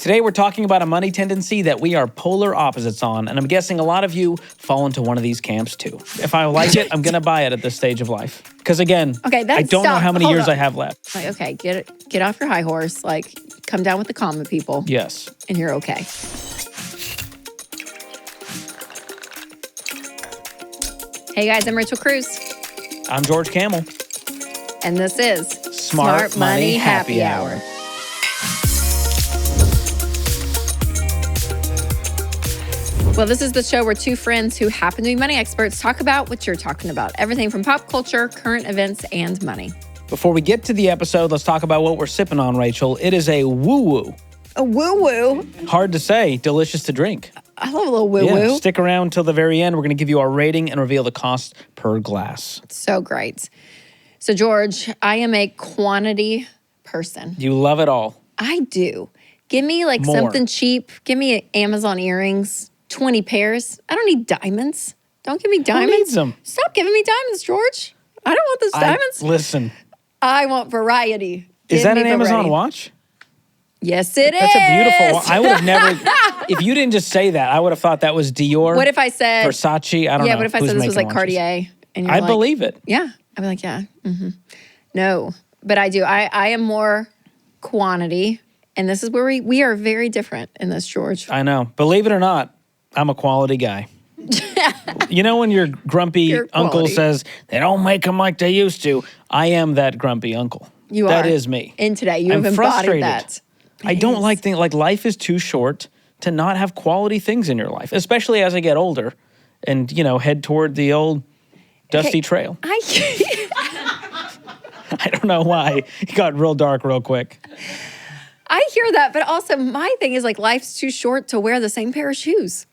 Today we're talking about a money tendency that we are polar opposites on, and I'm guessing a lot of you fall into one of these camps too. If I like it, I'm gonna buy it at this stage of life. Because again, Okay, I don't know how many years I have left. Like, okay, get off your high horse. Like, come down with the common people. Yes. And you're okay. Hey guys, I'm Rachel Cruz. I'm George Camel. And this is Smart Money Happy Hour. Well, this is the show where two friends who happen to be money experts talk about what you're talking about. Everything from pop culture, current events, and money. Before we get to the episode, let's talk about what we're sipping on, Rachel. It is a woo-woo. A woo-woo? Hard to say, delicious to drink. I love a little woo-woo. Yeah, stick around till the very end. We're going to give you our rating and reveal the cost per glass. So great. So, George, I am a quantity person. You love it all. I do. Give me like More. something cheap. Give me Amazon earrings, 20 pairs. I don't need diamonds. Don't give me diamonds. Who needs them? Stop giving me diamonds, George. I don't want those diamonds. Listen. I want variety. Is that Give an me Amazon variety. watch? Yes, it is. That's a beautiful watch. I would have never, if you didn't just say that, I would have thought that was Dior. What if I said Versace? I don't know. Yeah, what if I who's said this was like making watches. Cartier? And you're I'd like, believe it. Yeah. I'd be like, yeah. Mm-hmm. No, but I do. I am more quantity. And this is where we are very different in this, George. I know. Believe it or not, I'm a quality guy. You know when your grumpy uncle quality. says, they don't make them like they used to? I am that grumpy uncle. You That are. is me. And today you I'm have embodied frustrated. that. I don't like things, like life is too short to not have quality things in your life, especially as I get older and, you know, head toward the old dusty trail. I don't know why. It got real dark real quick. I hear that, but also my thing is like life's too short to wear the same pair of shoes.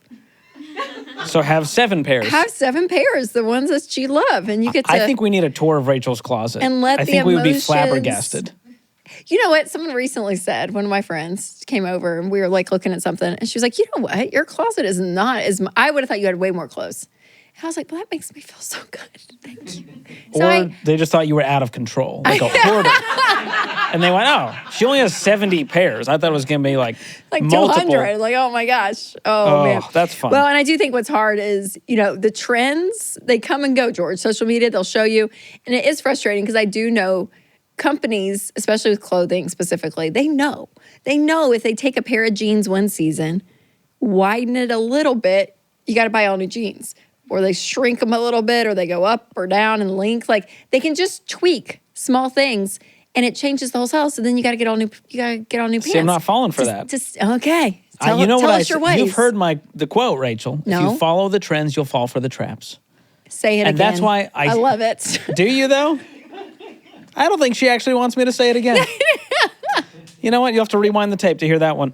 So have 7 pairs. Have 7 pairs, the ones that you love, and you get to. I think we need a tour of Rachel's closet. And let I the think we would be emotions- flabbergasted. You know what? Someone recently said, one of my friends came over and we were like looking at something, and she was like, "You know what? Your closet is not as. I would have thought you had way more clothes." And I was like, "Well, that makes me feel so good. Thank you." So Or they just thought you were out of control, like a hoarder. And they went, "Oh, she only has 70 pairs. I thought it was going to be like multiple." 200. Like, oh my gosh. Oh man. That's fun. Well, and I do think what's hard is, you know, the trends, they come and go, George. Social media, they'll show you. And it is frustrating because I do know companies, especially with clothing specifically, they know. They know if they take a pair of jeans one season, widen it a little bit, you got to buy all new jeans. Or they shrink them a little bit, or they go up or down in length. Like, they can just tweak small things. And it changes the whole style. So then you got to get all new. You got to get all new pants. See, I'm not falling for that. Okay. Tell, you know tell what us your ways. You've heard the quote, Rachel. No. If you follow the trends, you'll fall for the traps. Say it And again. that's why I love it. Do you though? I don't think she actually wants me to say it again. You know what? You'll have to rewind the tape to hear that one.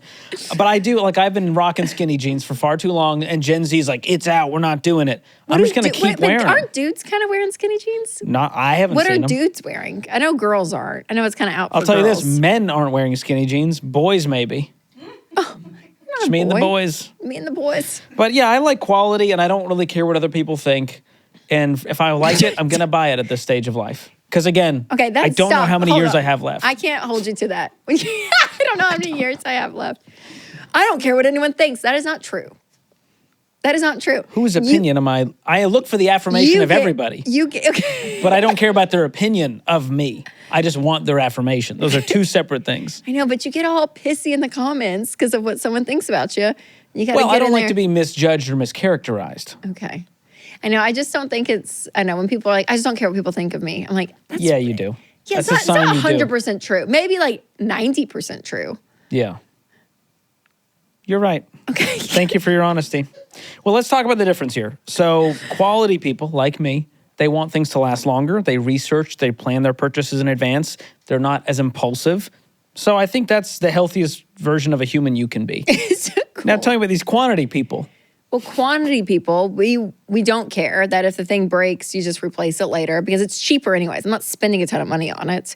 But I do, like, I've been rocking skinny jeans for far too long, and Gen Z's like, it's out, we're not doing it. I'm just going to keep wearing them. Aren't dudes kind of wearing skinny jeans? I haven't What seen are them. dudes wearing? I know girls aren't. I know it's kind of out for I'll tell girls. you this, men aren't wearing skinny jeans. Boys, maybe. Just me and the boys. Me and the boys. But yeah, I like quality, and I don't really care what other people think. And if I like it, I'm going to buy it at this stage of life. Because again, Okay, I don't know how many years I have left. I can't hold you to that. I don't know how many years I have left. I don't care what anyone thinks. That is not true. That is not true. Whose opinion am I? I look for the affirmation of everybody. Okay. But I don't care about their opinion of me. I just want their affirmation. Those are two separate things. I know, but you get all pissy in the comments because of what someone thinks about you. You got to Well, get I don't in like there. to be misjudged or mischaracterized. Okay. I know. I just don't think it's. I know when people are like, I just don't care what people think of me. I'm like, that's Yeah, you do. Yeah, That's it's a not sign you do. 100% true. Maybe like 90% true. Yeah. You're right. Okay. Thank you for your honesty. Well, let's talk about the difference here. So, quality people like me, they want things to last longer. They research, they plan their purchases in advance. They're not as impulsive. So, I think that's the healthiest version of a human you can be. It's cool. Now, tell me about these quantity people. Well, quantity people, we don't care that if the thing breaks, you just replace it later because it's cheaper anyways. I'm not spending a ton of money on it.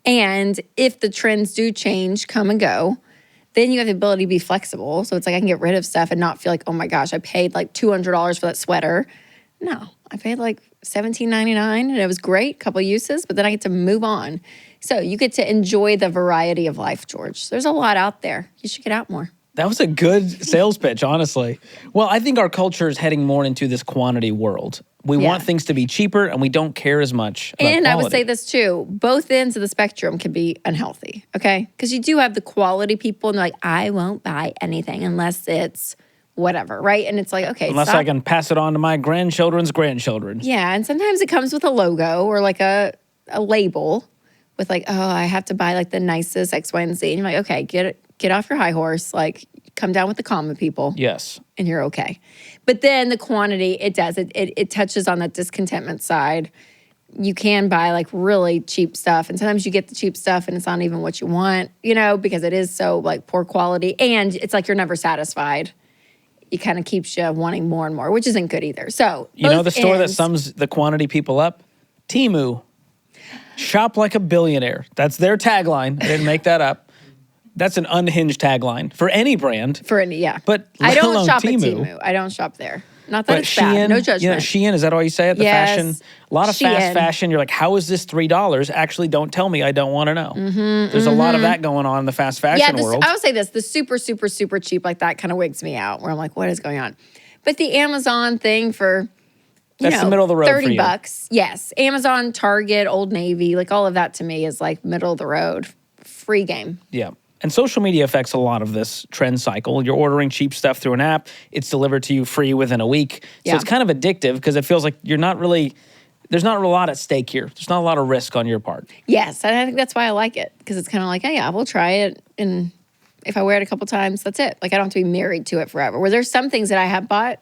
And if the trends do change, come and go, then you have the ability to be flexible. So it's like I can get rid of stuff and not feel like, oh my gosh, I paid like $200 for that sweater. No, I paid like $17.99 and it was great, couple uses, but then I get to move on. So you get to enjoy the variety of life, George. There's a lot out there. You should get out more. That was a good sales pitch, honestly. Well, I think our culture is heading more into this quantity world. We want things to be cheaper, and we don't care as much about And quality. I would say this too, both ends of the spectrum can be unhealthy, okay? Because you do have the quality people, and they're like, I won't buy anything unless it's whatever, right? And it's like, okay, Unless I can pass it on to my grandchildren's grandchildren. Yeah, and sometimes it comes with a logo or like a label with like, oh, I have to buy like the nicest X, Y, and Z. And you're like, okay, get off your high horse. Like, come down with the common people. Yes. And you're okay. But then the quantity, it does. It touches on that discontentment side. You can buy like really cheap stuff. And sometimes you get the cheap stuff and it's not even what you want, because it is so like poor quality. And it's like you're never satisfied. It kind of keeps you wanting more and more, which isn't good either. So you know the store that sums the quantity people up? Temu. Shop like a billionaire. That's their tagline. I didn't make that up. That's an unhinged tagline for any brand. But I don't alone shop Temu. at Temu. I don't shop there. Not that But it's bad. No judgment. Shein, is that all you say at the Yes. fashion? A lot of fast fashion. You're like, how is this $3? Actually, don't tell me. I don't want to know. There's a lot of that going on in the fast fashion world. I would say this, the super, super, super cheap like that kind of wigs me out where I'm like, what is going on? But the Amazon thing for, That's the middle of the road for you. $30. Yes. Amazon, Target, Old Navy, like all of that to me is like middle of the road. Free game. Yeah. And social media affects a lot of this trend cycle. You're ordering cheap stuff through an app. It's delivered to you free within a week. So it's kind of addictive because it feels like there's not a lot at stake here. There's not a lot of risk on your part. Yes. And I think that's why I like it because it's kind of like, oh, yeah, we'll try it. And if I wear it a couple times, that's it. Like I don't have to be married to it forever. Where there's some things that I have bought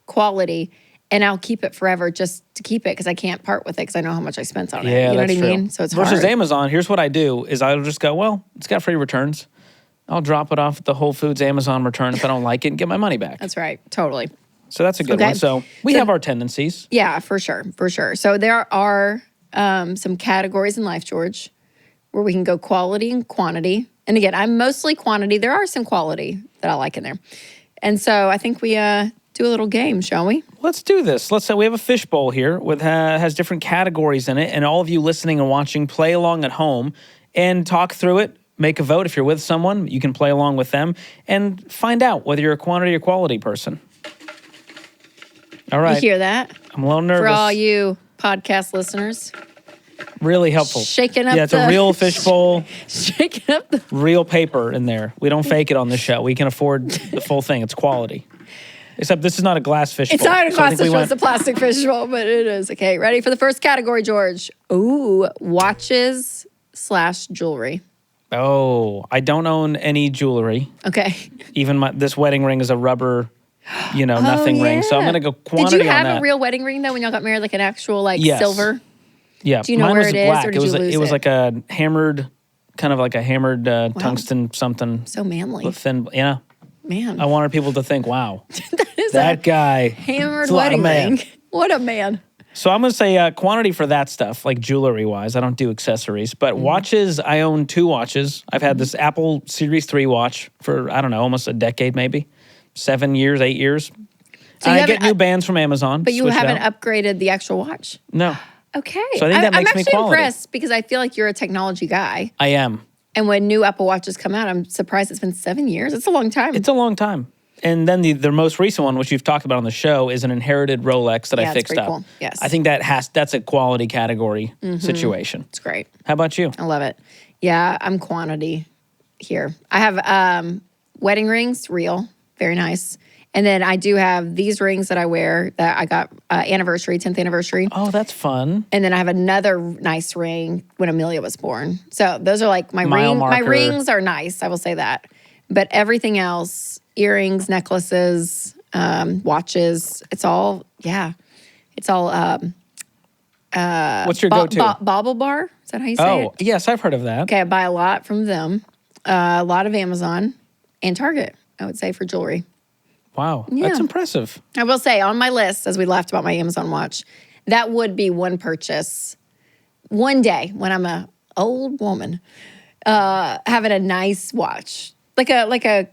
quality and I'll keep it forever just to keep it because I can't part with it because I know how much I spent on it. Yeah, You know that's what I true. mean? So it's Versus hard. Amazon, here's what I do is I'll just go, well, it's got free returns. I'll drop it off at the Whole Foods Amazon return if I don't like it and get my money back. That's right. Totally. So that's a good one. So we have our tendencies. Yeah, for sure. For sure. So there are some categories in life, George, where we can go quality and quantity. And again, I'm mostly quantity. There are some quality that I like in there. And so I think we do a little game, shall we? Let's do this. Let's say we have a fishbowl here with has different categories in it, and all of you listening and watching, play along at home and talk through it. Make a vote. If you're with someone, you can play along with them and find out whether you're a quantity or quality person. All right. You hear that? I'm a little nervous. For all you podcast listeners. Really helpful. Shaking up it's a real fishbowl. Shaking up the... Real paper in there. We don't fake it on the show. We can afford the full thing. It's quality. Except this is not a glass fishbowl. It's not a glass fishbowl. It's a plastic fishbowl, but it is. Okay, ready for the first category, George? Ooh, watches/jewelry. Oh, I don't own any jewelry. Okay. Even this wedding ring is a rubber, nothing ring. So I'm going to go quantity on that. Did you have a real wedding ring, though, when y'all got married, like an actual, silver? Yeah. Do you know Mine where was it is, black. or did you lose it? It was like a hammered, tungsten something. So manly. Thin, yeah. Man. I wanted people to think, wow, that guy. Hammered wedding ring. What a man. So I'm going to say quantity for that stuff, like jewelry-wise. I don't do accessories. But watches, I own 2 watches. I've had this Apple Series 3 watch for, I don't know, almost a decade maybe. 7 years, 8 years. So I get new bands from Amazon. But you haven't upgraded the actual watch? No. Okay. So I think that makes me quality. I'm actually impressed because I feel like you're a technology guy. I am. And when new Apple Watches come out, I'm surprised it's been 7 years. It's a long time. It's a long time. And then the most recent one, which you've talked about on the show, is an inherited Rolex that I fixed up. Cool. Yes. I think that's a quality category situation. It's great. How about you? I love it. Yeah, I'm quantity here. I have wedding rings, real, very nice. And then I do have these rings that I wear that I got 10th anniversary. Oh, that's fun. And then I have another nice ring when Amelia was born. So those are like my marker. rings are nice, I will say that. But everything else, earrings, necklaces, watches, it's all. What's your go-to? Bauble Bar? Is that how you say it? Oh, yes, I've heard of that. Okay, I buy a lot from them. A lot of Amazon and Target, I would say, for jewelry. Wow, that's impressive. I will say on my list, as we laughed about my Amazon watch, that would be one purchase. One day when I'm an old woman, having a nice watch, like a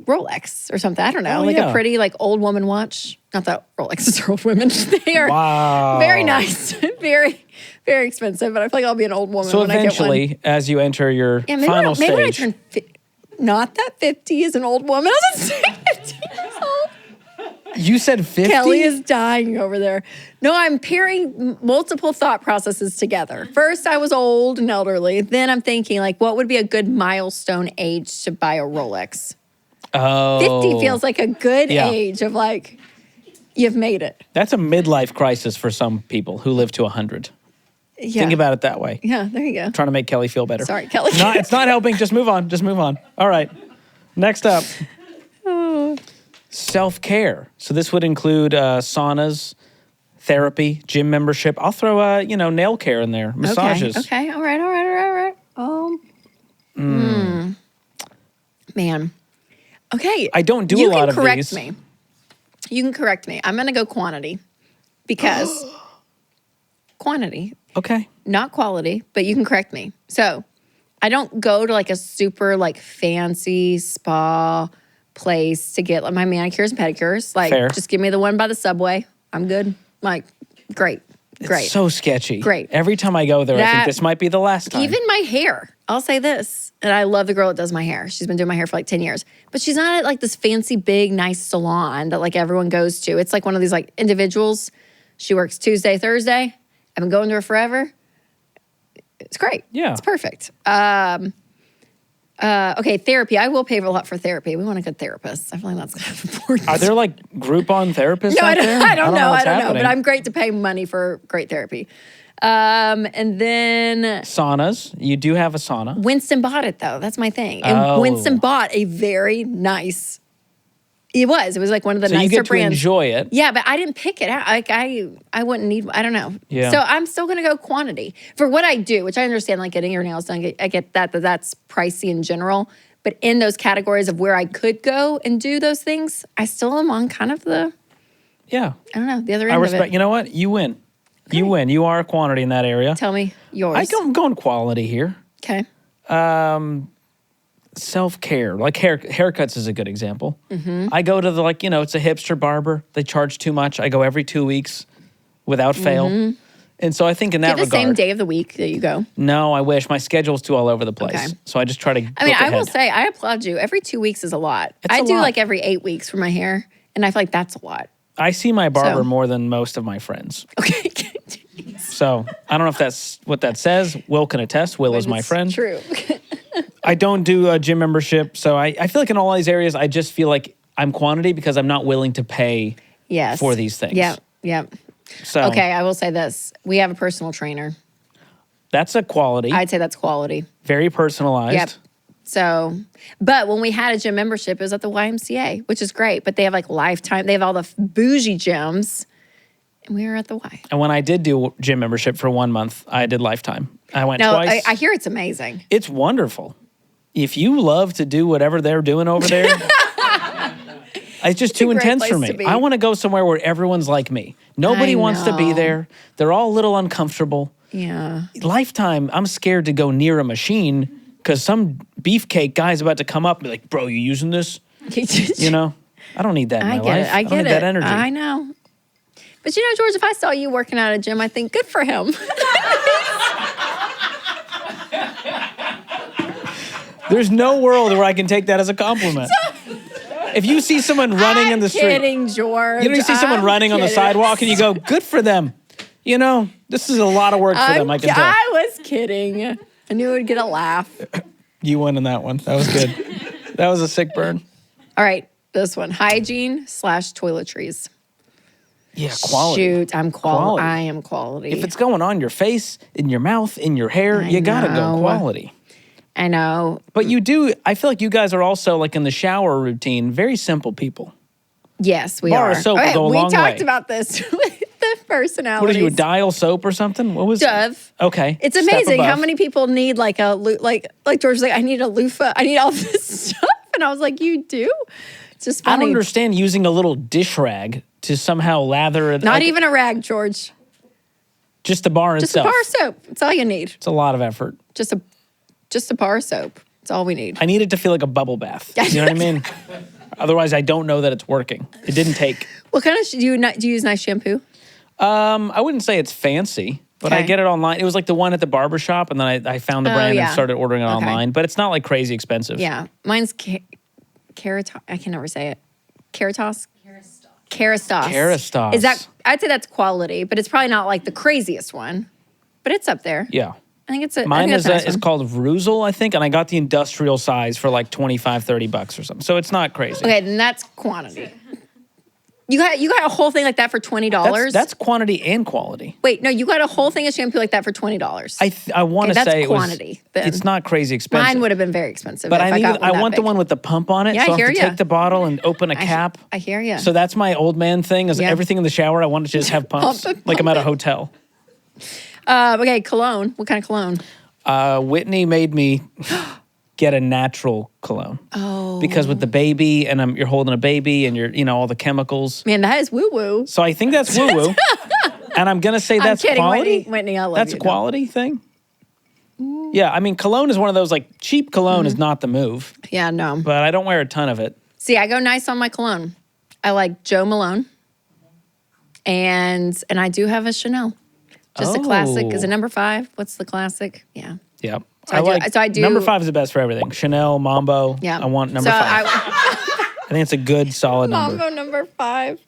Rolex or something. I don't know, Oh, like yeah. a pretty like old woman watch. Not that Rolexes are old women. They are Wow. very nice, very, very expensive. But I feel like I'll be an old woman So when I get one. eventually, as you enter your Yeah, maybe final maybe when I stage, turn not that 50 is an old woman. I was gonna say 50 years old. you said 50? Kelly is dying over there. No, I'm pairing multiple thought processes together. First, I was old and elderly. Then I'm thinking, like, what would be a good milestone age to buy a Rolex? Oh. 50 feels like a good Yeah. age of like, you've made it. That's a midlife crisis for some people who live to 100. Yeah. Think about it that way. Yeah, there you go. Trying to make Kelly feel better. Sorry, Kelly. It's not helping. Just move on. Just move on. All right. Next up. Self-care. So this would include saunas, therapy, gym membership. I'll throw nail care in there, massages. Okay. All right. Man. Okay. I don't do a lot of You can correct these. me. You can correct me. I'm going to go quantity because quantity, Okay. not quality, but you can correct me. So I don't go to like a super like fancy spa place to get like my manicures and pedicures. Like, Fair. just give me the one by the subway. I'm good. Like, great. It's so sketchy. Great. Every time I go there, I think That- this might be the last time. Even my hair. I'll say this. And I love the girl that does my hair. She's been doing my hair for like 10 years. But she's not at like this fancy, big, nice salon that like everyone goes to. It's like one of these like individuals. She works Tuesday, Thursday. I've been going to her forever. It's great. Yeah. It's perfect. Okay, therapy. I will pay a lot for therapy. We want a good therapist. I feel like that's kind of important. Are there like Groupon therapists No, out there? I don't know. what's I don't know. happening. But I'm great to pay money for great therapy. And then Saunas. You do have a sauna. Winston bought it though. That's my thing. And Oh. Winston bought a very nice. It was like one of the So nicer you get to brands. enjoy it. Yeah, but I didn't pick it out. Like I wouldn't need. I don't know. Yeah. So I'm still gonna go quantity for what I do, which I understand. Like getting your nails done, I get that's pricey in general. But in those categories of where I could go and do those things, I still am on kind of the Yeah. I don't know the other I end respect. of it. You know what? You win. You win. You are a quantity in that area. Tell me yours. I'm going quality here. Okay. Self-care, like haircuts is a good example. Mm-hmm. I go to the it's a hipster barber. They charge too much. I go every 2 weeks without fail. And so I think in Do you that have the same regard, day of the week that you go? no, I wish. My schedule's too all over the place. Okay. So I just try to I mean, book I will ahead. say, I applaud you. Every 2 weeks is a lot. It's I a do lot. like every 8 weeks for my hair, and I feel like that's a lot. I see my barber So- more than most of my friends. Okay. So I don't know if that's what that says. Will can attest. Will is my It's friend. True. I don't do a gym membership. So I feel like in all these areas, I just feel like I'm quantity because I'm not willing to pay Yes. for these things. Yep. So Okay, I will say this. We have a personal trainer. that's a quality. I'd say that's quality. Very personalized. Yep. So, but when we had a gym membership, it was at the YMCA, which is great. But they have like lifetime, they have all the bougie gyms. And we were at the Y. And when I did do gym membership for 1 month, I did lifetime. I went No, twice. I hear it's amazing. It's wonderful. If you love to do whatever they're doing over there, it's just too a great intense for place me. to be. I want to go somewhere where everyone's like me. Nobody I wants to be know. there. They're all a little uncomfortable. Yeah. Lifetime, I'm scared to go near a machine because some beefcake guy's about to come up and be like, bro, you using this? You know? I don't need that in my I get life. it. I don't get need it. that energy. I know. But you know, George, if I saw you working out at a gym, I think good for him. There's no world where I can take that as a compliment. If you see someone running in the street, Kidding, George. you see someone I'm running on the kidding. sidewalk and you go, good for them. You know, this is a lot of work for them, I can tell. I was kidding. I knew it would get a laugh. You won in that one. That was good. That was a sick burn. All right, this one. Hygiene / toiletries. Yeah, quality. Shoot, I'm Quality. quality. I am quality. If it's going on your face, in your mouth, in your hair, I you gotta know. go quality. I know. But you do, I feel like you guys are also like in the shower routine, very simple people. Yes, we Bar are. of soap will go a we long talked way. about this with the personalities. What are you, a dial soap or something? What was Dove. Okay. It's step amazing how above. many people need like a like George was like, I need a loofah. I need all this stuff. And I was like, you do? It's just I funny. don't understand using a little dish rag to somehow lather it. Not like, even a rag, George. just the bar Just a itself. bar of soap. That's all you need. It's a lot of effort. Just a bar of soap. That's all we need. I need it to feel like a bubble bath. You know what I mean? Otherwise, I don't know that it's working. It didn't take. What kind of do you use nice shampoo? I wouldn't say it's fancy, but I Okay. get it online. It was like the one at the barber shop, and then I found the brand yeah. and started ordering it Okay. online. But it's not like crazy expensive. Yeah, mine's Caritas. I can never say it. Caritas. Kerastase. Kerastase. Is that? I'd say that's quality, but it's probably not like the craziest one. But it's up there. Yeah. I think it's a. Mine I think is that's a nice is one. called Ruzal, I think, and I got the industrial size for like $25-$30 or something. So it's not crazy. Okay, then that's quantity. You got a whole thing like that for $20. That's quantity and quality. Wait, no, you got a whole thing of shampoo like that for $20. I want to that's say quantity, then. it's not crazy expensive. Mine would have been very expensive. But if I got one that want the big. one with the pump on it. Yeah, so I I have hear to ya. take the bottle and open a cap. I hear you. So that's my old man thing is Yeah. everything in the shower, I want to just have pumps. Like I'm at a hotel. Okay, cologne. What kind of cologne? Whitney made me get a natural cologne. Oh, Because with the baby and you're holding a baby and you're, all the chemicals. man, that is woo woo. So I think that's woo-woo. And I'm going to say that's I'm kidding, quality. Whitney, I love That's you. a quality thing. Yeah, I mean, cologne is one of those, like, cheap cologne Mm-hmm. is not the move. Yeah, no. But I don't wear a ton of it. See, I go nice on my cologne. I like Joe Malone, and I do have a Chanel. Just a classic. Is it number 5? What's the classic? Yeah. Yep. So I do- Number 5 is the best for everything. Chanel, Mambo. Yeah. I want number 5. I think it's a good, solid number. Mambo number 5.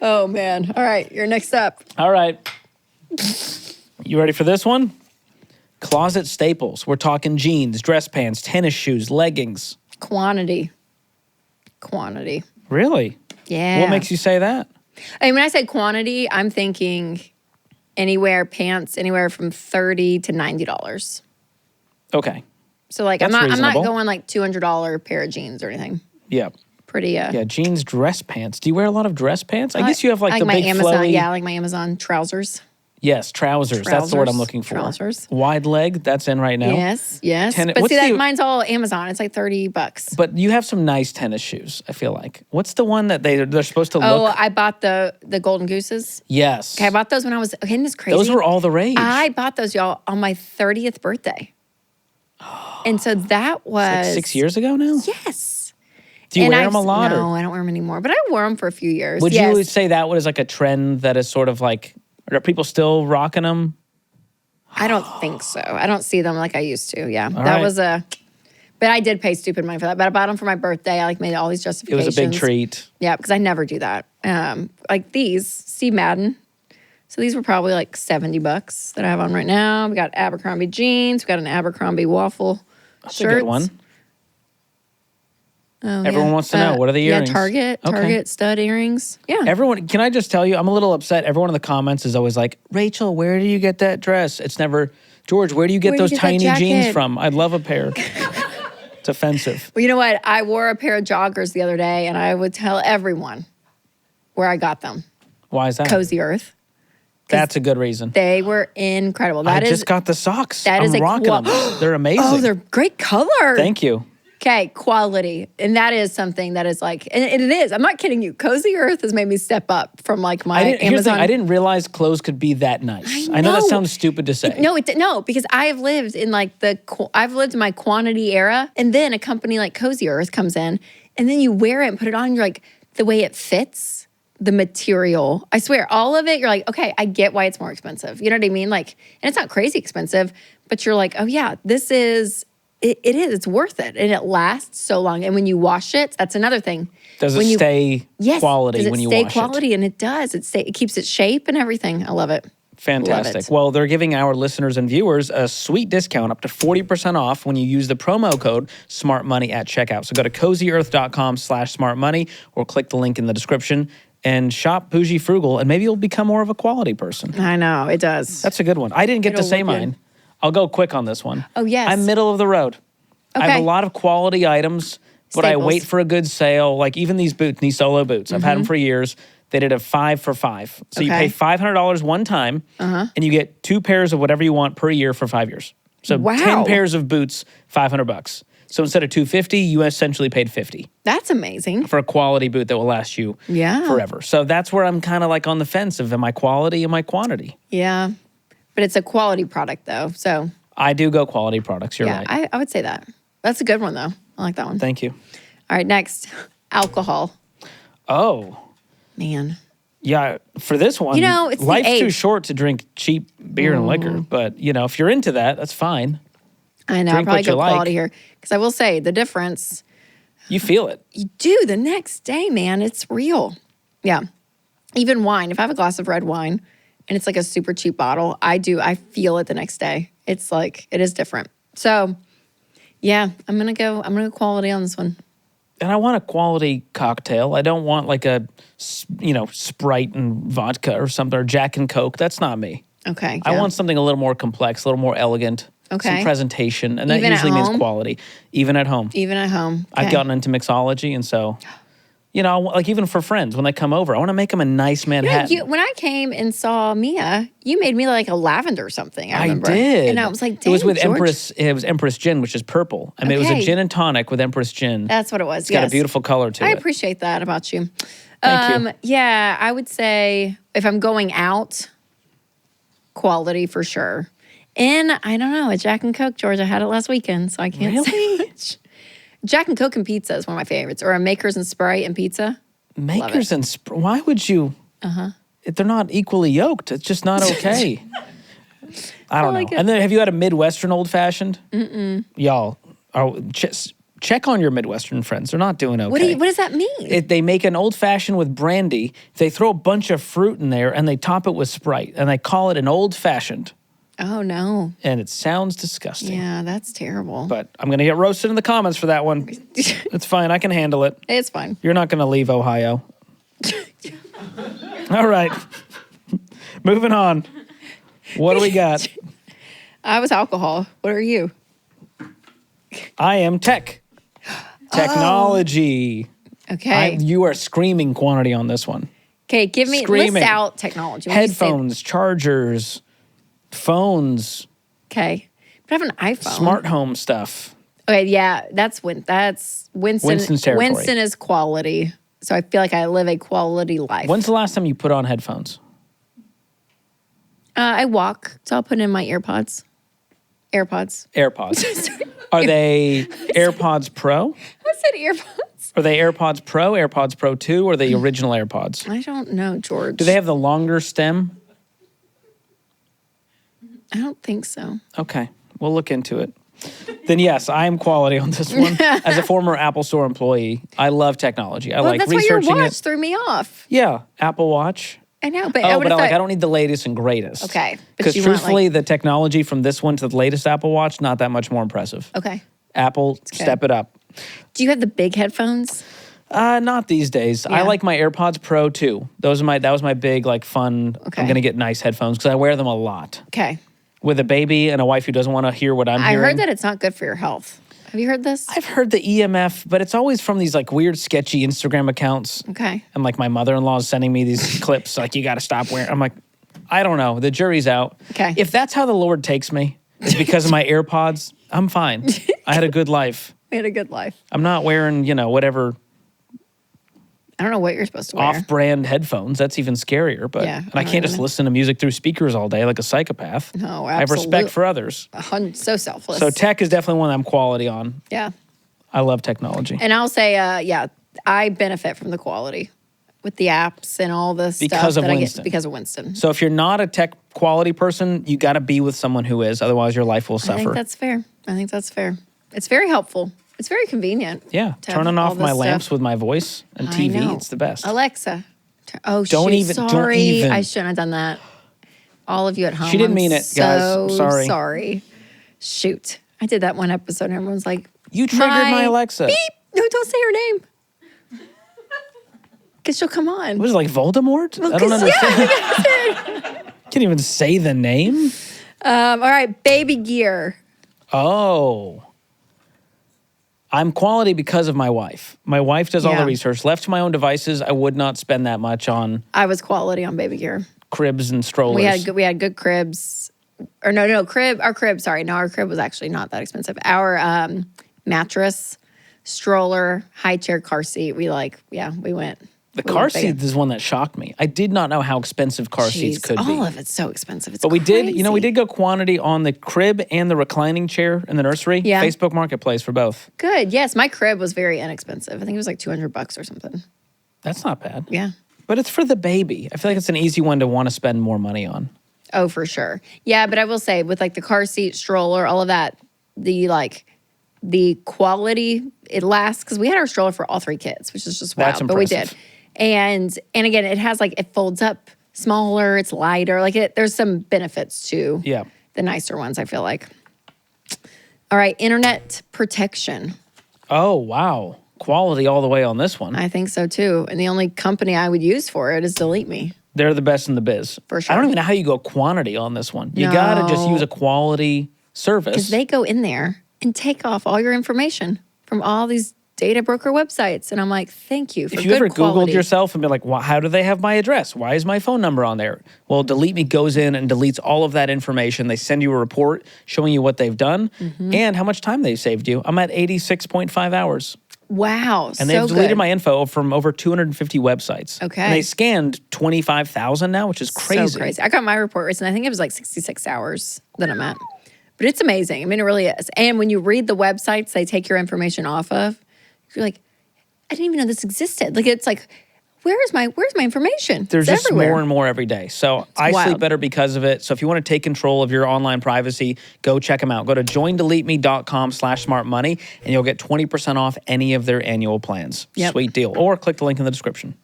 Oh man. All right, you're next up. All right. You ready for this one? Closet staples. We're talking jeans, dress pants, tennis shoes, leggings. Quantity. Quantity. Really? Yeah. What makes you say that? I mean, when I say quantity, I'm thinking pants anywhere from $30 to $90. Okay. So like That's I'm not reasonable. going like $200 pair of jeans or anything. Yeah. Pretty Yeah, jeans, dress pants. Do you wear a lot of dress pants? I guess you have like the my big Amazon, flowy. yeah, like my Amazon trousers. Yes, trousers. That's the word I'm looking for. Trousers. Wide leg. That's in right now. Yes. But what's see, the- mine's all Amazon. It's like $30. But you have some nice tennis shoes. I feel like. What's the one that they're supposed to look? Oh, I bought the Golden Gooses. Yes. Okay, I bought those when I was. Okay, isn't this crazy? Those were all the rage. I bought those, y'all, on my 30th birthday. And so that was like 6 years ago now. Yes. Do you And wear them a lot? No, Or I don't wear them anymore. But I wore them for a few years. would yes. you say that was like a trend that is sort of like? Are people still rocking them? I don't think so. I don't see them like I used to. Yeah, that right. was a. But I did pay stupid money for that. But I bought them for my birthday. I like made all these It justifications. was a big treat. Yeah, because I never do that. Like these, Steve Madden. So these were probably like $70 that I have on right now. We got Abercrombie jeans. We got an Abercrombie waffle That's shirts. a good one. Oh, Everyone yeah. wants to know, what are the earrings? Yeah, Target Okay. stud earrings. Yeah. Everyone, can I just tell you, I'm a little upset. Everyone in the comments is always like, Rachel, where do you get that dress? It's never, George, where do you get Where do you those get that tiny jeans jacket? from? I'd love a pair. It's offensive. Well, you know what? I wore a pair of joggers the other day, and I would tell everyone where I got them. Why is that? Cozy Earth. That's a good reason. They were incredible. I That is just got the socks. that I'm is a rocking them. They're amazing. oh, they're great color. Thank you. Okay, quality. And that is something that is like, and it is. I'm not kidding you. Cozy Earth has made me step up from like my Here's the Amazon. thing, I didn't realize clothes could be that nice. I know that know. sounds stupid to say. No, because I have lived in like I've lived in my quantity era, and then a company like Cozy Earth comes in, and then you wear it and put it on, and you're like, the way it fits, the material. I swear, all of it. You're like, okay, I get why it's more expensive. You know what I mean? Like, and it's not crazy expensive, but you're like, oh yeah, this is. It is. It's worth it, and it lasts so long. And when you wash it, that's another thing. Does When it you- stay quality does it when you stay wash quality? And it does. It keeps its shape and everything. I love it. Fantastic. Love it. Well, they're giving our listeners and viewers a sweet discount up to 40% off when you use the promo code SmartMoney at checkout. So go to cozyearth.com/smartmoney or click the link in the description and shop Bougie Frugal, and maybe you'll become more of a quality person. I know it does. That's a good one. I didn't get to It'll say look mine. good. I'll go quick on this one. Oh, yes. I'm middle of the road. I have Okay. a lot of quality items, but I Staples. wait for a good sale. Like even these boots, these solo boots. I've had them for years. They did a 5 for 5. So you Okay. pay $500 one time, and you get 2 pairs of whatever you want per year for 5 years. So Wow. 10 pairs of boots, $500. So instead of $250, you essentially paid $50 That's amazing. for a quality boot that will last you Yeah. forever. So that's where I'm kind of like on the fence of am I quality, am I quantity? Yeah. But it's a quality product though. So I do go quality products. You're yeah, right. I would say that. That's a good one, though. I like that one. Thank you. All right, next. Alcohol. Oh. Man. Yeah, for this one, You know, it's the life's too age. short to drink cheap beer and liquor. But, if you're into that, that's fine. I know. Drink Probably what you good like. quality here. Because I will say, the difference, You feel it. you do the next day, man. It's real. Yeah. Even wine. If I have a glass of red wine and it's like a super cheap bottle, I feel it the next day. It's like, it is different. So, yeah, I'm going to go quality on this one. And I want a quality cocktail. I don't want like a, Sprite and vodka or something, or Jack and Coke. That's not me. Okay. I yeah. want something a little more complex, a little more elegant. Okay. Some presentation. And that Even at usually means home? quality. Even at home. Even at home. Okay. I've gotten into mixology, and so, like even for friends, when they come over, I want to make them a nice Manhattan. When I came and saw Mia, you made me like a lavender something. I remember. did. And I was like, it was with George. Empress. It was Empress Gin, which is purple. I mean, it was a Okay. gin and tonic with Empress Gin. That's what it was. It's got a beautiful color to I it. appreciate that about you. Thank you. Yeah, I would say if I'm going out, quality for sure. And I don't know, a Jack and Coke, George. I had it last weekend, so I can't say Really? much. Jack and Coke and pizza is one of my favorites, or a Makers and Sprite and pizza. Makers and why would you? They're not equally yoked. It's just not okay. I don't like know. it. And then, have you had a Midwestern old fashioned? Y'all, check on your Midwestern friends. They're not doing okay. What does that mean? They make an old fashioned with brandy. They throw a bunch of fruit in there and they top it with Sprite, and they call it an old fashioned. Oh no. And it sounds disgusting. Yeah, that's terrible. But I'm going to get roasted in the comments for that one. It's fine. I can handle it. It's fine. You're not going to leave Ohio. All right. Moving on. What do we got? I was alcohol. What are you? I am tech. Technology. Okay. You are screaming quantity on this one. Okay, list Screaming. out technology. When you say- Headphones, chargers, phones, Okay. But I have an iPhone. smart home stuff. Okay, yeah, that's Winston. Winston's territory. Winston is quality. So I feel like I live a quality life. When's the last time you put on headphones? I walk, so I'll put in my AirPods. AirPods. Are they AirPods Pro? I said earpods. Are they AirPods Pro, AirPods Pro 2, or the original AirPods? I don't know, George. Do they have the longer stem? I don't think so. Okay, we'll look into it. Then yes, I am quality on this one. As a former Apple Store employee, I love technology. I like that's why researching your watch it. threw me off. Yeah, Apple Watch. I know, but I I would have thought. I don't need the latest and greatest. Okay, but Because you want, truthfully, the technology from this one to the latest Apple Watch, not that much more impressive. Okay. Apple, step it up. Do you have the big headphones? Not these days. I Yeah. like my AirPods Pro too. That was my big fun. Okay. I'm gonna get nice headphones because I wear them a lot. Okay. With a baby and a wife who doesn't want to hear what I'm I hearing. heard that it's not good for your health. Have you heard this? I've heard the EMF, but it's always from these like weird, sketchy Instagram accounts. Okay. And like my mother-in-law is sending me these clips, like you got to stop wearing. I'm like, I don't know. The jury's out. Okay. If that's how the Lord takes me, it's because of my AirPods. I'm fine. I had a good life. We had a good life. I'm not wearing, whatever I don't know what you're supposed to wear. off-brand headphones. That's even scarier. But Yeah, and I can't just listen to music through speakers all day like a psychopath. No, I have respect for others. So selfless. So tech is definitely one I'm quality on. Yeah. I love technology. And I'll say, I benefit from the quality with the apps and all the Because stuff of that Winston. I get because of Winston. So if you're not a tech quality person, you got to be with someone who is. Otherwise, your life will I suffer. think that's fair. It's very helpful. It's very convenient. Yeah, to have turning all off my this lamps stuff. with my voice and I TV. know. It's the best. Alexa. Oh, Don't shoot. even- don't Sorry. even. I shouldn't have done that. All of you at home. She didn't I'm mean it, guys. so Sorry. Sorry. Shoot. I did that one episode and everyone's like, You triggered my Alexa. Beep. No, don't say her name. Because she'll come on. Was it like Voldemort? I don't 'cause, understand. Can't even say the name. All right, baby gear. Oh. I'm quality because of my wife. My wife does all Yeah. the research. Left to my own devices, I would not spend that much on I was quality on baby gear. cribs and strollers. We had good cribs. Or no, crib. Our crib, sorry. No, our crib was actually not that expensive. Our mattress, stroller, high chair, car seat. We went The car seat is one that shocked me. I did not know how expensive car seats could be. All of it's so expensive. It's But we crazy. did, we did go quantity on the crib and the reclining chair in the nursery. Yeah. Facebook Marketplace for both. Good. Yes, my crib was very inexpensive. I think it was like $200 or something. That's not bad. Yeah. But it's for the baby. I feel like it's an easy one to want to spend more money on. Oh, for sure. Yeah, but I will say with like the car seat, stroller, all of that, the quality, it lasts because we had our stroller for all 3 kids, which is just wild. That's but we impressive. did. And again, it has like, it folds up smaller, it's lighter. Like there's some benefits to the nicer ones, I feel like. All right, internet protection. Oh, wow. Quality all the way on this one. I think so too. And the only company I would use for it is Delete Me. They're the best in the biz. For sure. I don't even know how you go quantity on this one. You got to just use a quality service. Because they go in there and take off all your information from all these data broker websites. And I'm like, thank you for If you ever Googled yourself and be like, well, how do they have my address? Why is my phone number on there? Well, Delete Me goes in and deletes all of that information. They send you a report showing you what they've done and how much time they've saved you. I'm at 86.5 hours. Wow, And they've deleted my info from over 250 websites. Okay. And they scanned 25,000 now, which is crazy. So crazy. I got my report recently. I think it was like 66 hours that I'm at. But it's amazing. I mean, it really is. And when you read the websites they take your information off of, you're like, I didn't even know this existed. Like, it's like, where's my information? There's It's just everywhere. more and more every day. So I sleep better because of it. So if you want to take control of your online privacy, go check them out. Go to joindeleteme.com/smartmoney and you'll get 20% off any of their annual plans. Yep. Sweet deal. Or click the link in the description.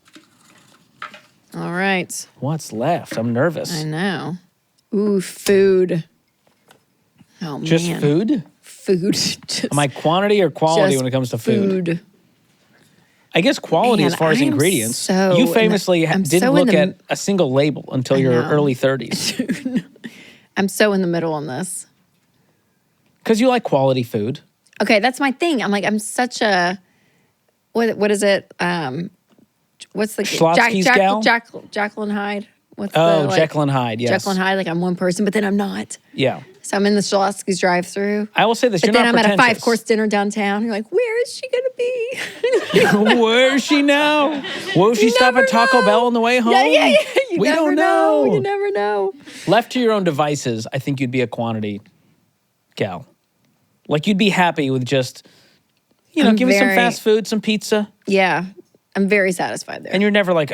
All right. What's left? I'm nervous. I know. Ooh, food. Oh, Just man. food? Food. Just Am I quantity or quality just when it comes to food? food. I guess quality Man, as far as I am ingredients. so You in the- famously I'm didn't so in look the- at a single label until your know. early 30s. I'm so in the middle on this. Because you like quality food. Okay, that's my thing. I'm like, I'm such a what is it? What's the Schlotsky's gal? Jacqueline Hyde? What's Oh, the, Jekyll and Hyde, yes. Jekyll and Hyde, like I'm one person, but then I'm not. Yeah. So I'm in the Schlotsky's drive-through. I will say this, But you're then not I'm at a pretentious. 5-course dinner downtown. You're like, where is she gonna be? Where is she now? Will she stop at Taco Bell on the way home? Yeah. You We never don't know. You never know. Left to your own devices, I think you'd be a quantity gal. Like you'd be happy with just, give me some fast food, some pizza. Yeah, I'm very satisfied there. And you're never like,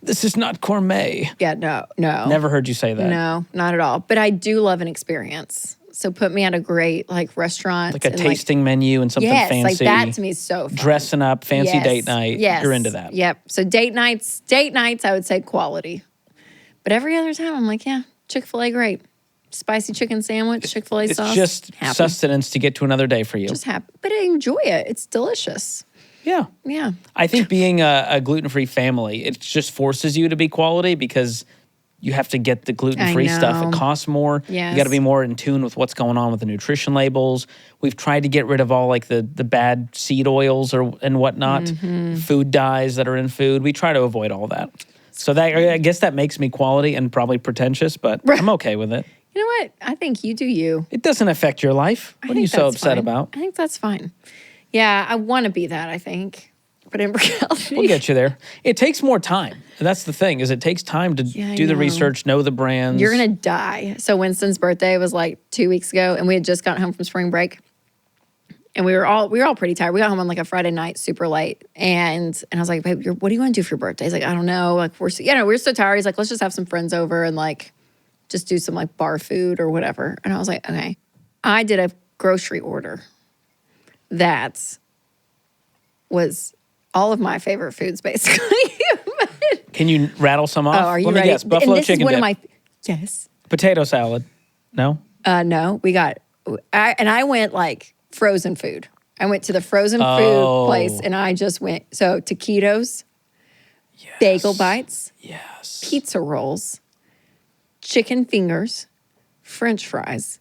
this is not gourmet. Yeah, no. Never heard you say that. No, not at all. But I do love an experience. So put me at a great restaurant. Like a tasting menu and something yes, fancy. like that to me is so fun. Dressing up, fancy Yes, date night. Yes. You're into that. Yep. So date nights, I would say quality. But every other time I'm like, yeah, Chick-fil-A great. Spicy chicken sandwich, Chick-fil-A It's sauce. just happy. sustenance to get to another day for you. Just happy. But I enjoy it. It's delicious. Yeah. Yeah. I think being a gluten-free family, it just forces you to be quality because you have to get the gluten-free stuff. It know. costs more. Yes. You got to be more in tune with what's going on with the nutrition labels. We've tried to get rid of all like the bad seed oils and whatnot, Mm-hmm. food dyes that are in food. We try to avoid all that. So that I guess that makes me quality and probably pretentious, but I'm okay with it. You know what? I think you do you. It doesn't affect your life. What are you so upset about? I think that's fine. Yeah, I want to be that, I think. But in reality, We'll get you there. It takes more time. That's the thing, is it takes time to Yeah, I do the know. research, know the brands. you're going to die. So Winston's birthday was like 2 weeks ago, and we had just gotten home from spring break. And we were all pretty tired. We got home on like a Friday night, super late. And I was like, babe, what do you want to do for your birthday? He's like, I don't know. Like, we're so tired. He's like, let's just have some friends over and like just do some like bar food or whatever. And I was like, okay. I did a grocery order that was all of my favorite foods, basically. Can you rattle some off? Oh, are you Let me ready? guess. Buffalo and this chicken is one dip. of my yes. Potato salad. No? No, we got. I went like frozen food. I went to the frozen Oh. food place, and I just went to taquitos, bagel bites, Yes. pizza rolls, chicken fingers, French fries.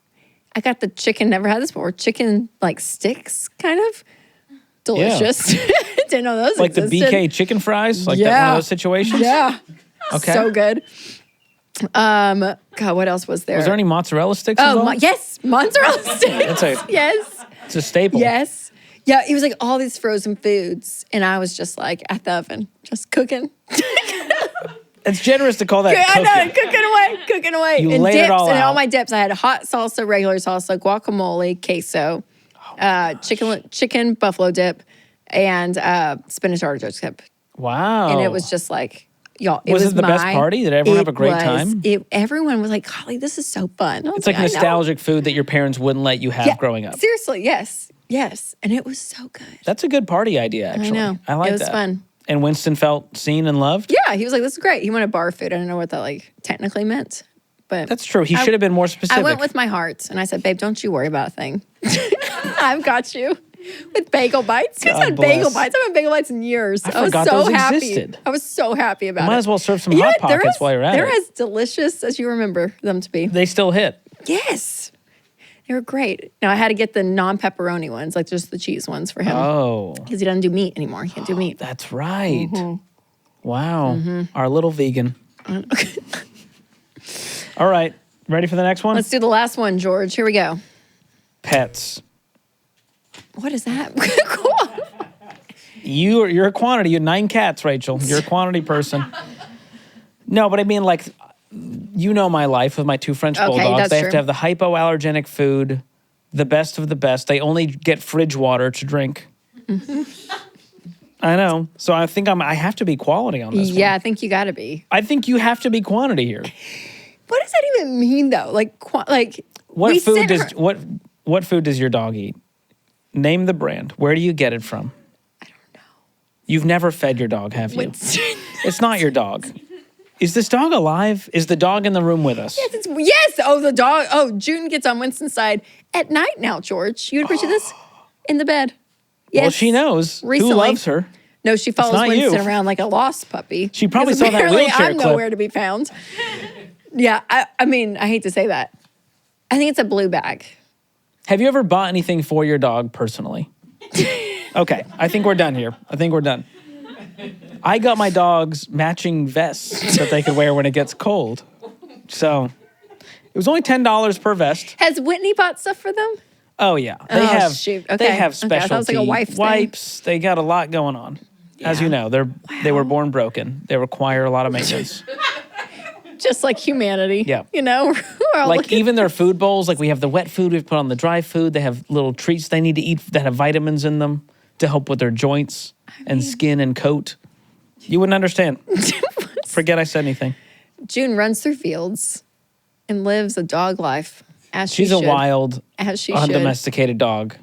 I got the chicken. Never had this before. Chicken like sticks, kind of delicious. Didn't know those Like existed. the BK chicken fries? Like that one of those situations? Yeah. Okay. So good. God, what else was there? Was there any mozzarella sticks Oh, involved? yes, mozzarella sticks. That's yes, It's a staple. yes. Yeah, it was like all these frozen foods. And I was just like at the oven, just cooking. It's generous to call that I know, cooking. cooking away. You and laid dips, it all and out. all my dips. I had hot salsa, regular salsa, guacamole, queso, chicken buffalo dip, and spinach artichoke dip. Wow. And it was just like, y'all, Was it the best party? Did everyone have a great time? Everyone was like, Holly, this is so fun. It's like nostalgic food that your parents wouldn't let you have growing up. Seriously, yes. And it was so good. That's a good party idea, actually. I know. I like that. It was fun. And Winston felt seen and loved? Yeah, he was like, this is great. He wanted bar food. I don't know what that like technically meant. But that's true. He should have been more specific. I went with my heart and I said, babe, don't you worry about a thing. I've got you. With bagel bites. Who's had bagel bites? I haven't had bagel bites in years. I was forgot so those happy. existed. I was so happy about it. Might as well serve some Hot Pockets while you're at it. They're as delicious as you remember them to be. They still hit. Yes. They were great. Now, I had to get the non-pepperoni ones, like just the cheese ones for him. Oh. Because he doesn't do meat anymore. He can't do meat. That's right. Wow. Our little vegan. All right. Ready for the next one? Let's do the last one, George. Here we go. Pets. What is that? Cool. You're a quantity. You have 9 cats, Rachel. You're a quantity person. No, but I mean, like, you know my life with my 2 French bulldogs. That's They have true. to have the hypoallergenic food, the best of the best. They only get fridge water to drink. I know. So I think I have to be quality on this one. Yeah, I think you got to be. I think you have to be quantity here. What does that even mean, though? Like What food does your dog eat? Name the brand. Where do you get it from? I don't know. You've never fed your dog, have you? Winston. It's not your dog. Is this dog alive? Is the dog in the room with us? Yes. Oh, the dog. Oh, June gets on Winston's side at night now, George. You would appreciate this? In the bed. Yes. Well, she knows Recently. who loves her. No, she follows not Winston you. around like a lost puppy. She probably Because saw that apparently wheelchair I'm clip. nowhere to be found. Yeah, I mean, I hate to say that. I think it's a blue bag. Have you ever bought anything for your dog personally? Okay, I think we're done here. I got my dogs matching vests that they could wear when it gets cold. So it was only $10 per vest. Has Whitney bought stuff for them? Oh yeah, they Oh, have. shoot. They Okay. have Okay, I thought it was specialty like a wife thing. wipes. They got a lot going on. As you know, they were born broken. They require a lot of maintenance. Just like humanity. Yeah. You know? We're all Like looking- even their food bowls, like we have the wet food we've put on the dry food. They have little treats they need to eat that have vitamins in them to help with their joints and skin and coat. You wouldn't understand. Forget I said anything. June runs through fields and lives a dog life as She's she a should. wild, As she should. undomesticated dog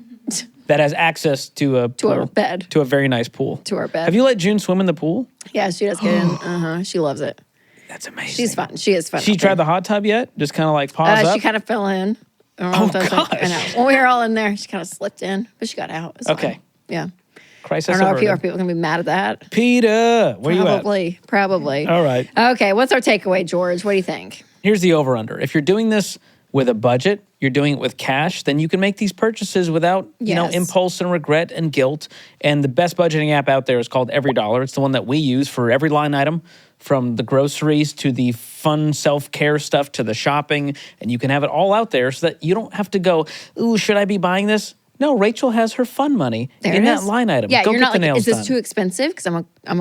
that has access to a To our pool, bed. to a very nice pool. To our bed. Have you let June swim in the pool? Yeah, she does get in. She loves it. That's amazing. She's fun. She is fun. She tried the hot tub yet? Just kind of like pause up? She kind of fell in. I don't know if that's like- I gosh. know. When we were all in there, she kind of slipped in, but she got out. It's Okay. fine. Yeah. Crisis I don't know if averted. people are going to be mad at that. PETA, where you at? Probably. All right. Okay, what's our takeaway, George? What do you think? Here's the over-under. If you're doing this with a budget, you're doing it with cash, then you can make these purchases without, Yes. impulse and regret and guilt. And the best budgeting app out there is called Every Dollar. It's the one that we use for every line item, from the groceries to the fun self-care stuff to the shopping. And you can have it all out there so that you don't have to go, ooh, should I be buying this? No, Rachel has her fun money There in it that is. line item. Yeah, Go you're get not the like, nails is this done. too expensive? Because I'm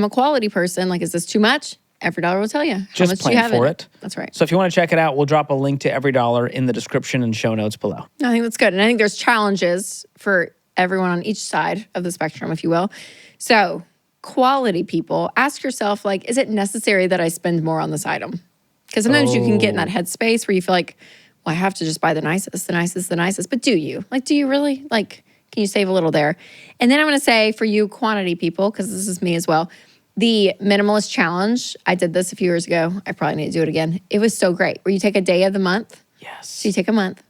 a quality person. Like, is this too much? Every dollar will tell you how Just much plan you have for in it. That's right. So if you want to check it out, we'll drop a link to Every Dollar in the description and show notes below. I think that's good. And I think there's challenges for everyone on each side of the spectrum, if you will. So, quality people, ask yourself, like, is it necessary that I spend more on this item? Because sometimes you can get in that headspace where you feel like, well, I have to just buy the nicest. But do you? Like, do you really? Like, can you save a little there? And then I'm going to say for you quantity people, because this is me as well, the minimalist challenge. I did this a few years ago. I probably need to do it again. It was so great. Where you take a day of the month. Yes. So you take a month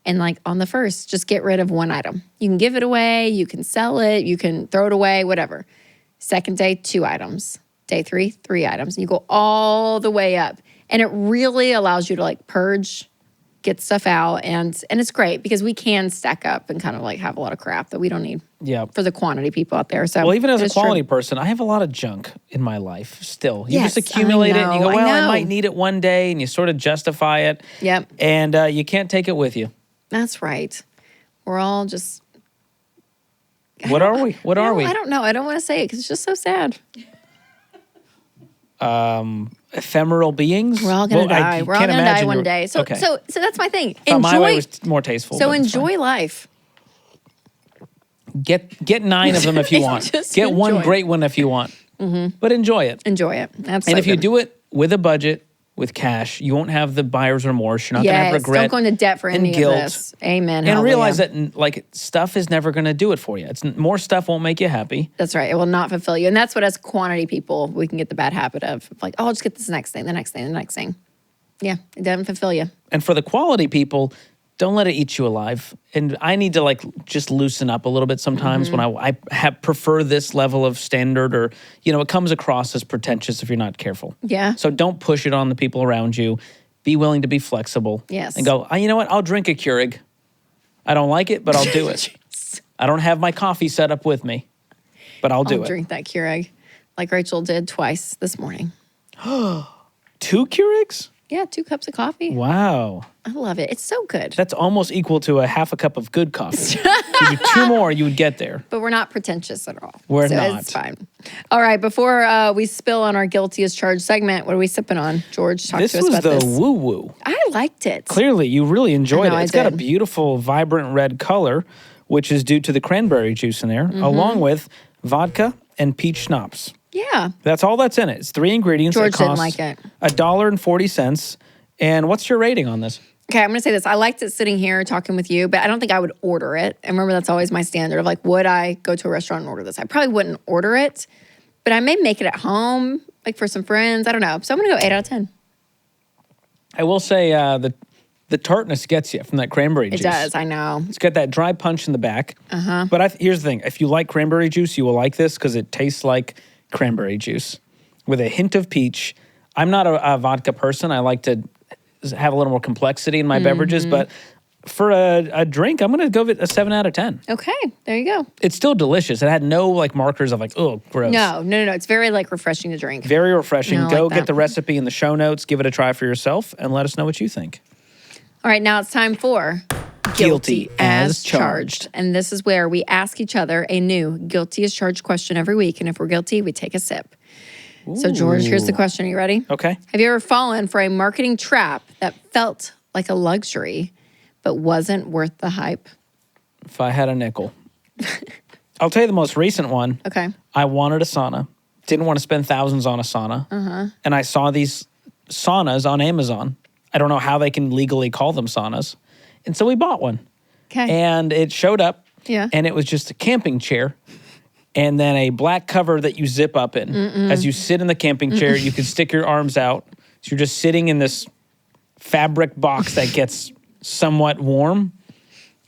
and like on the first, just get rid of one item. You can give it away, you can sell it, you can throw it away, whatever. Second day, 2 items. Day 3, 3 items. And you go all the way up. And it really allows you to like purge, get stuff out. And it's great because we can stack up and kind of like have a lot of crap that we don't need Yeah. for the quantity people out there. So Well, even as a it's true. quality person, I have a lot of junk in my life still. You Yes, just accumulate it and you I go, well, I know. might need it one day, and you sort of justify it. Yep. And you can't take it with you. That's right. We're all just What are we? What are we? I don't know. I don't want to say it because it's just so sad. Ephemeral beings. We're all gonna die. We're all gonna die one day. So that's my thing. My way was more tasteful. So enjoy life. Get 9 of them if you want. Get one great one if you want. But enjoy it. Enjoy it. That's and if you do it with a budget, with cash, you won't have the buyer's remorse. You're not going to have regret. Don't go into debt for any guilt. of this. Amen. And realize that like stuff is never going to do it for you. More stuff won't make you happy. That's right. It will not fulfill you. And that's what as quantity people, we can get the bad habit of like, oh, I'll just get this next thing, the next thing, the next thing. Yeah, it doesn't fulfill you. And for the quality people, don't let it eat you alive. And I need to like just loosen up a little bit sometimes when I prefer this level of standard, or, it comes across as pretentious if you're not careful. Yeah. So don't push it on the people around you. Be willing to be flexible. Yes. And go, you know what? I'll drink a Keurig. I don't like it, but I'll do it. I don't have my coffee set up with me, but I'll do it. Drink that Keurig like Rachel did twice this morning. 2 Keurigs? Yeah, 2 cups of coffee. Wow. I love it. It's so good. That's almost equal to a half a cup of good coffee. If you do 2 more, you would get there. But we're not pretentious at all. We're not. It's fine. All right, before we spill on our Guilty as Charged segment, what are we sipping on? George, talk to us about this. This was the woo-woo. I liked it. Clearly, you really enjoyed it. It's got a did. beautiful, vibrant red color, which is due to the cranberry juice in there, along with vodka and peach schnapps. Yeah. That's all that's in it. It's 3 ingredients. George didn't like it. $1.40. And what's your rating on this? Okay, I'm going to say this. I liked it sitting here talking with you, but I don't think I would order it. And remember, that's always my standard of like, would I go to a restaurant and order this? I probably wouldn't order it, but I may make it at home, like for some friends. I don't know. So I'm going to go 8 out of 10. I will say the tartness gets you from that cranberry juice. It does, I know. It's got that dry punch in the back. But here's the thing. If you like cranberry juice, you will like this because it tastes like cranberry juice with a hint of peach. I'm not a vodka person. I like to have a little more complexity in my beverages, but for a drink, I'm going to go with a 7 out of 10. Okay, there you go. It's still delicious. It had no like markers of like, oh, gross. No. It's very like refreshing to drink. Very refreshing. No, I Go like get that. the recipe in the show notes. Give it a try for yourself and let us know what you think. All right, now it's time for Guilty as Charged. And this is where we ask each other a new Guilty as Charged question every week. And if we're guilty, we take a sip. So, George, here's the question. Are you ready? Okay. Have you ever fallen for a marketing trap that felt like a luxury but wasn't worth the hype? If I had a nickel. I'll tell you the most recent one. Okay. I wanted a sauna. Didn't want to spend thousands on a sauna. And I saw these saunas on Amazon. I don't know how they can legally call them saunas. And so we bought one. Okay. And it showed up. Yeah. And it was just a camping chair. And then a black cover that you zip up in. As you sit in the camping chair, you can stick your arms out. So you're just sitting in this fabric box that gets somewhat warm.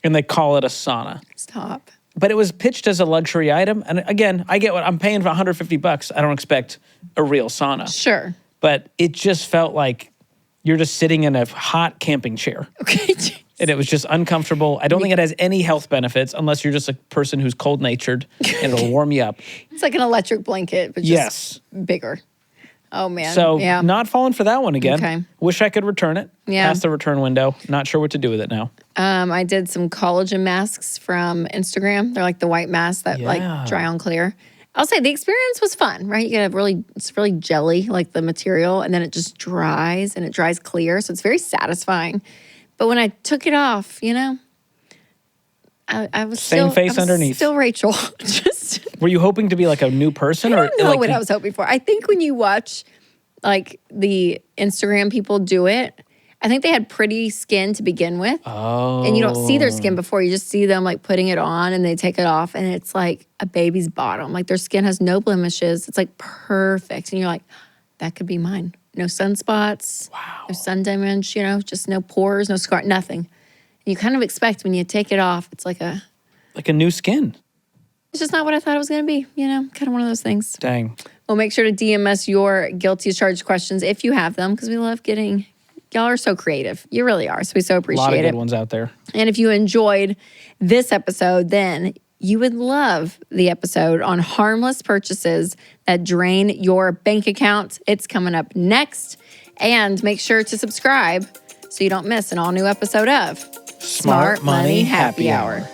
And they call it a sauna. Stop. But it was pitched as a luxury item. And again, I get what I'm paying for $150. I don't expect a real sauna. Sure. But it just felt like you're just sitting in a hot camping chair. Okay. And it was just uncomfortable. I don't think it has any health benefits unless you're just a person who's cold-natured and it'll warm you up. It's like an electric blanket, but just bigger. Oh, man. So yeah. not falling for that one again. Okay. Wish I could return it. Yeah. Past the return window. Not sure what to do with it now. I did some collagen masks from Instagram. They're like the white masks that like dry on clear. I'll say the experience was fun, right? You get it's really jelly, like the material, and then it just dries and it dries clear. So it's very satisfying. But when I took it off, I was Same face underneath. Still Rachel. Just Were you hoping to be like a new person? I don't know like what I was hoping for. I think when you watch like the Instagram people do it, I think they had pretty skin to begin with. Oh. And you don't see their skin before. You just see them like putting it on and they take it off and it's like a baby's bottom. Like their skin has no blemishes. It's like perfect. And you're like, that could be mine. No sunspots. Wow. No sun damage, just no pores, no scar, nothing. And you kind of expect when you take it off, it's like a new skin. It's just not what I thought it was going to be, kind of one of those things. Dang. Well, make sure to DM us your Guilty as Charged questions if you have them because we love getting, y'all are so creative. You really are. So we so appreciate it. A lot of good ones out there. And if you enjoyed this episode, then you would love the episode on harmless purchases that drain your bank account. It's coming up next. And make sure to subscribe so you don't miss an all-new episode of Smart Money Happy Hour.